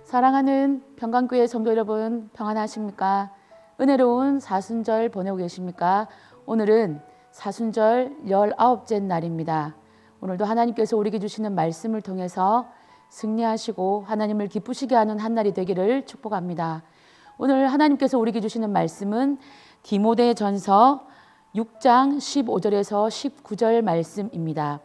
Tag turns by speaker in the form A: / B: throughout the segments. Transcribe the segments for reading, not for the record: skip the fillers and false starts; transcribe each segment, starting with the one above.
A: 사랑하는 평강교회 성도 여러분, 평안하십니까? 은혜로운 사순절 보내고 계십니까? 오늘은 사순절 19째 날입니다. 오늘도 하나님께서 우리에게 주시는 말씀을 통해서 승리하시고 하나님을 기쁘시게 하는 한 날이 되기를 축복합니다. 오늘 하나님께서 우리에게 주시는 말씀은 디모데전서 6장 15절에서 19절 말씀입니다.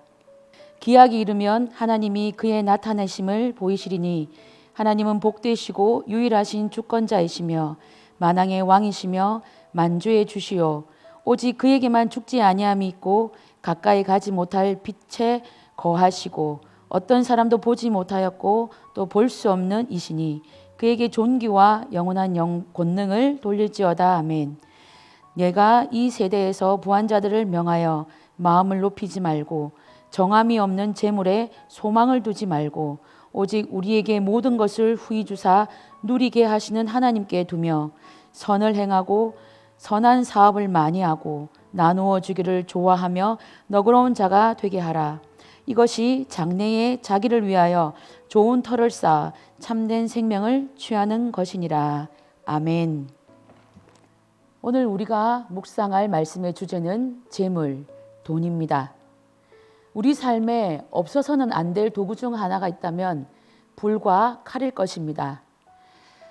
A: 기약이 이르면 하나님이 그의 나타내심을 보이시리니 하나님은 복되시고 유일하신 주권자이시며 만왕의 왕이시며 만주의 주시요 오직 그에게만 죽지 아니함이 있고 가까이 가지 못할 빛에 거하시고 어떤 사람도 보지 못하였고 또 볼 수 없는 이시니 그에게 존귀와 영원한 권능을 돌릴지어다. 아멘. 내가 이 세대에서 부한 자들을 명하여 마음을 높이지 말고 정함이 없는 재물에 소망을 두지 말고 오직 우리에게 모든 것을 후히 주사 누리게 하시는 하나님께 두며 선을 행하고 선한 사업을 많이 하고 나누어 주기를 좋아하며 너그러운 자가 되게 하라. 이것이 장래에 자기를 위하여 좋은 터를 쌓아 참된 생명을 취하는 것이니라. 아멘. 오늘 우리가 묵상할 말씀의 주제는 재물, 돈입니다. 우리 삶에 없어서는 안 될 도구 중 하나가 있다면 불과 칼일 것입니다.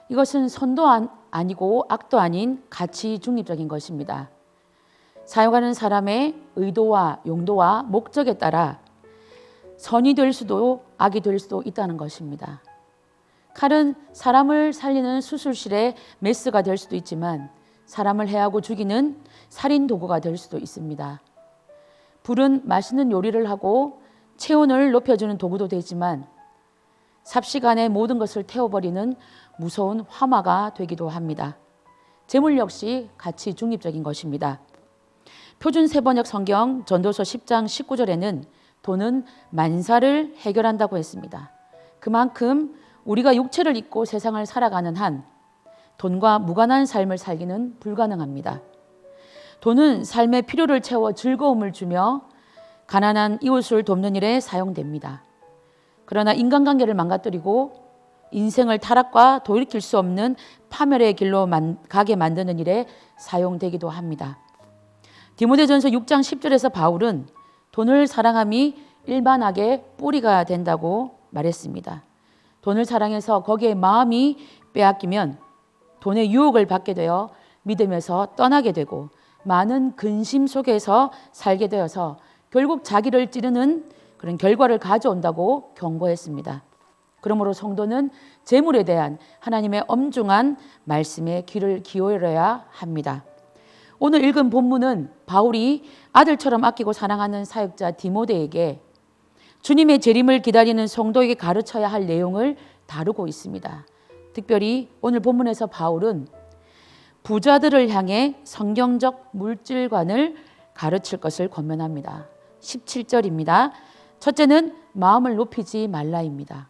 A: 이것은 선도 아니고 악도 아닌 가치 중립적인 것입니다. 사용하는 사람의 의도와 용도와 목적에 따라 선이 될 수도 악이 될 수도 있다는 것입니다. 칼은 사람을 살리는 수술실의 메스가 될 수도 있지만 사람을 해하고 죽이는 살인 도구가 될 수도 있습니다. 불은 맛있는 요리를 하고 체온을 높여주는 도구도 되지만 삽시간에 모든 것을 태워버리는 무서운 화마가 되기도 합니다. 재물 역시 가치 중립적인 것입니다. 표준 세번역 성경 전도서 10장 19절에는 돈은 만사를 해결한다고 했습니다. 그만큼 우리가 육체를 입고 세상을 살아가는 한 돈과 무관한 삶을 살기는 불가능합니다. 돈은 삶의 필요를 채워 즐거움을 주며 가난한 이웃을 돕는 일에 사용됩니다. 그러나 인간관계를 망가뜨리고 인생을 타락과 돌이킬 수 없는 파멸의 길로 가게 만드는 일에 사용되기도 합니다. 디모데전서 6장 10절에서 바울은 돈을 사랑함이 일반악의 뿌리가 된다고 말했습니다. 돈을 사랑해서 거기에 마음이 빼앗기면 돈의 유혹을 받게 되어 믿음에서 떠나게 되고 많은 근심 속에서 살게 되어서 결국 자기를 찌르는 그런 결과를 가져온다고 경고했습니다. 그러므로 성도는 재물에 대한 하나님의 엄중한 말씀에 귀를 기울여야 합니다. 오늘 읽은 본문은 바울이 아들처럼 아끼고 사랑하는 사역자 디모데에게 주님의 재림을 기다리는 성도에게 가르쳐야 할 내용을 다루고 있습니다. 특별히 오늘 본문에서 바울은 부자들을 향해 성경적 물질관을 가르칠 것을 권면합니다. 17절입니다. 첫째는 마음을 높이지 말라입니다.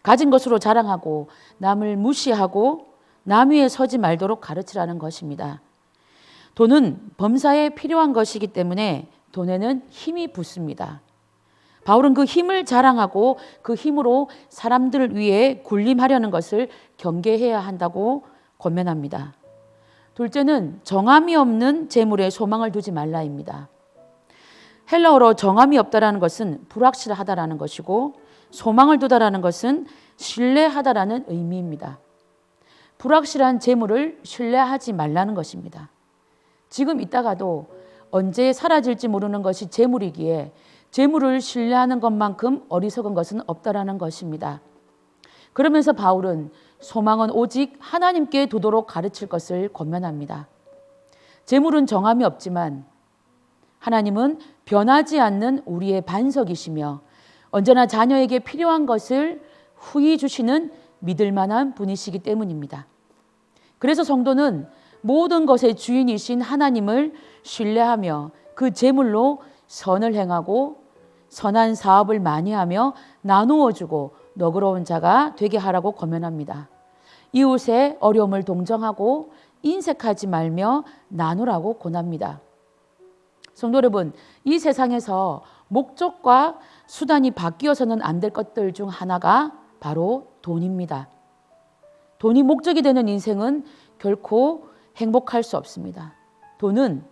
A: 가진 것으로 자랑하고 남을 무시하고 남 위에 서지 말도록 가르치라는 것입니다. 돈은 범사에 필요한 것이기 때문에 돈에는 힘이 붙습니다. 바울은 그 힘을 자랑하고 그 힘으로 사람들을 위해 군림하려는 것을 경계해야 한다고 권면합니다. 둘째는 정함이 없는 재물에 소망을 두지 말라입니다. 헬라어로 정함이 없다라는 것은 불확실하다라는 것이고 소망을 두다라는 것은 신뢰하다라는 의미입니다. 불확실한 재물을 신뢰하지 말라는 것입니다. 지금 있다가도 언제 사라질지 모르는 것이 재물이기에 재물을 신뢰하는 것만큼 어리석은 것은 없다라는 것입니다. 그러면서 바울은 소망은 오직 하나님께 두도록 가르칠 것을 권면합니다. 재물은 정함이 없지만 하나님은 변하지 않는 우리의 반석이시며 언제나 자녀에게 필요한 것을 후히 주시는 믿을 만한 분이시기 때문입니다. 그래서 성도는 모든 것의 주인이신 하나님을 신뢰하며 그 재물로 선을 행하고 선한 사업을 많이 하며 나누어 주고 너그러운 자가 되게 하라고 권면합니다. 이웃의 어려움을 동정하고 인색하지 말며 나누라고 권합니다. 성도 여러분, 이 세상에서 목적과 수단이 바뀌어서는 안 될 것들 중 하나가 바로 돈입니다. 돈이 목적이 되는 인생은 결코 행복할 수 없습니다. 돈은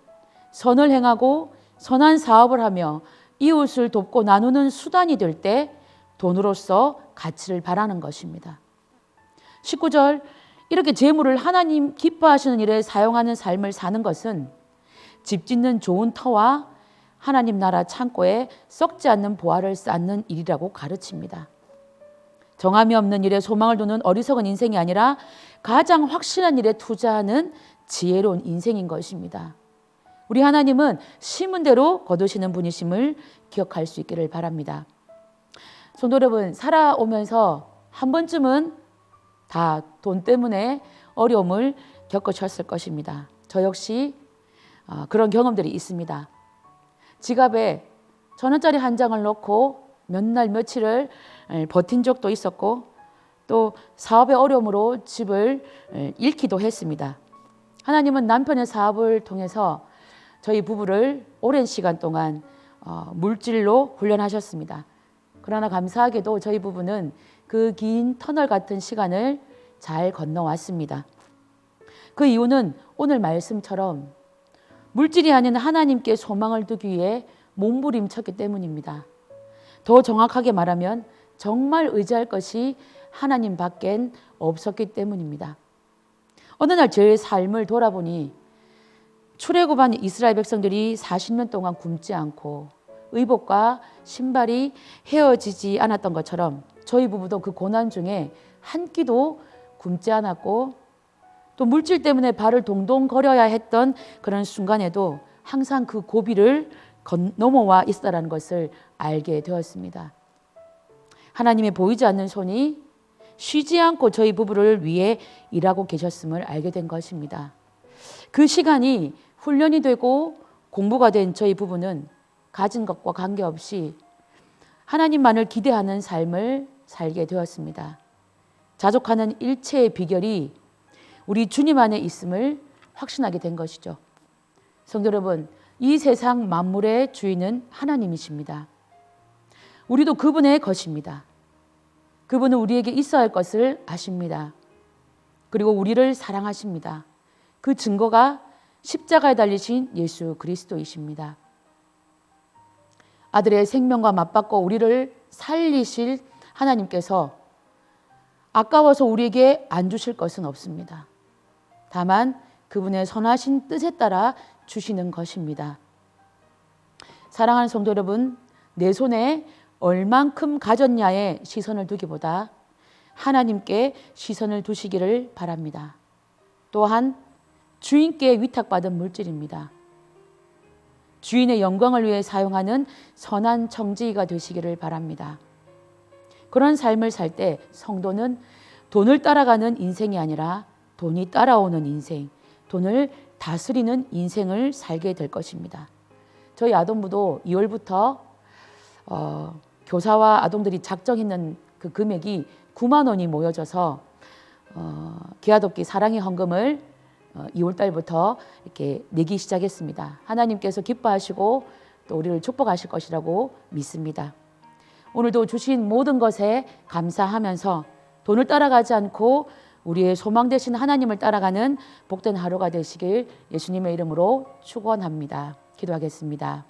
A: 선을 행하고 선한 사업을 하며 이웃을 돕고 나누는 수단이 될 때 돈으로서 가치를 발하는 것입니다. 19절, 이렇게 재물을 하나님 기뻐하시는 일에 사용하는 삶을 사는 것은 집 짓는 좋은 터와 하나님 나라 창고에 썩지 않는 보화를 쌓는 일이라고 가르칩니다. 정함이 없는 일에 소망을 두는 어리석은 인생이 아니라 가장 확실한 일에 투자하는 지혜로운 인생인 것입니다. 우리 하나님은 심은 대로 거두시는 분이심을 기억할 수 있기를 바랍니다. 성도 여러분, 살아오면서 한 번쯤은 다 돈 때문에 어려움을 겪으셨을 것입니다. 저 역시 그런 경험들이 있습니다. 지갑에 1,000원짜리 한 장을 넣고 몇 날 며칠을 버틴 적도 있었고 또 사업의 어려움으로 집을 잃기도 했습니다. 하나님은 남편의 사업을 통해서 저희 부부를 오랜 시간 동안 물질로 훈련하셨습니다. 그러나 감사하게도 저희 부부는 그 긴 터널 같은 시간을 잘 건너왔습니다. 그 이유는 오늘 말씀처럼 물질이 아닌 하나님께 소망을 두기 위해 몸부림쳤기 때문입니다. 더 정확하게 말하면 정말 의지할 것이 하나님 밖엔 없었기 때문입니다. 어느 날 제 삶을 돌아보니 출애굽한 이스라엘 백성들이 40년 동안 굶지 않고 의복과 신발이 헤어지지 않았던 것처럼 저희 부부도 그 고난 중에 한 끼도 굶지 않았고 또 물질 때문에 발을 동동 거려야 했던 그런 순간에도 항상 그 고비를 넘어와 있다는 것을 알게 되었습니다. 하나님의 보이지 않는 손이 쉬지 않고 저희 부부를 위해 일하고 계셨음을 알게 된 것입니다. 그 시간이 훈련이 되고 공부가 된 저희 부부는 가진 것과 관계없이 하나님만을 기대하는 삶을 살게 되었습니다. 자족하는 일체의 비결이 우리 주님 안에 있음을 확신하게 된 것이죠. 성도 여러분, 이 세상 만물의 주인은 하나님이십니다. 우리도 그분의 것입니다. 그분은 우리에게 있어야 할 것을 아십니다. 그리고 우리를 사랑하십니다. 그 증거가 십자가에 달리신 예수 그리스도이십니다. 아들의 생명과 맞받고 우리를 살리실 하나님께서 아까워서 우리에게 안 주실 것은 없습니다. 다만 그분의 선하신 뜻에 따라 주시는 것입니다. 사랑하는 성도 여러분, 내 손에 얼만큼 가졌냐에 시선을 두기보다 하나님께 시선을 두시기를 바랍니다. 또한 주인께 위탁받은 물질입니다. 주인의 영광을 위해 사용하는 선한 청지기가 되시기를 바랍니다. 그런 삶을 살 때 성도는 돈을 따라가는 인생이 아니라 돈이 따라오는 인생, 돈을 다스리는 인생을 살게 될 것입니다. 저희 아동부도 2월부터 교사와 아동들이 작정했는 그 금액이 9만 원이 모여져서 기아돕기 사랑의 헌금을 2월 달부터 이렇게 내기 시작했습니다. 하나님께서 기뻐하시고 또 우리를 축복하실 것이라고 믿습니다. 오늘도 주신 모든 것에 감사하면서 돈을 따라가지 않고 우리의 소망 되신 하나님을 따라가는 복된 하루가 되시길 예수님의 이름으로 축원합니다. 기도하겠습니다.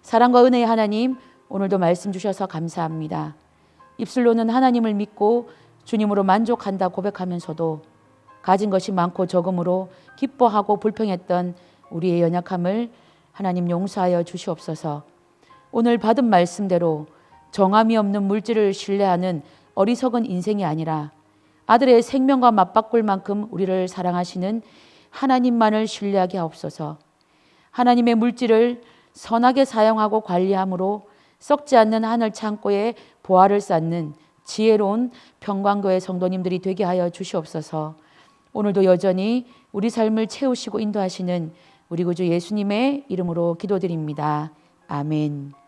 A: 사랑과 은혜의 하나님, 오늘도 말씀 주셔서 감사합니다. 입술로는 하나님을 믿고 주님으로 만족한다 고백하면서도 가진 것이 많고 적음으로 기뻐하고 불평했던 우리의 연약함을 하나님 용서하여 주시옵소서. 오늘 받은 말씀대로 정함이 없는 물질을 신뢰하는 어리석은 인생이 아니라 아들의 생명과 맞바꿀 만큼 우리를 사랑하시는 하나님만을 신뢰하게 하옵소서. 하나님의 물질을 선하게 사용하고 관리함으로 썩지 않는 하늘 창고에 보화를 쌓는 지혜로운 평광교회 성도님들이 되게 하여 주시옵소서. 오늘도 여전히 우리 삶을 채우시고 인도하시는 우리 구주 예수님의 이름으로 기도드립니다. 아멘.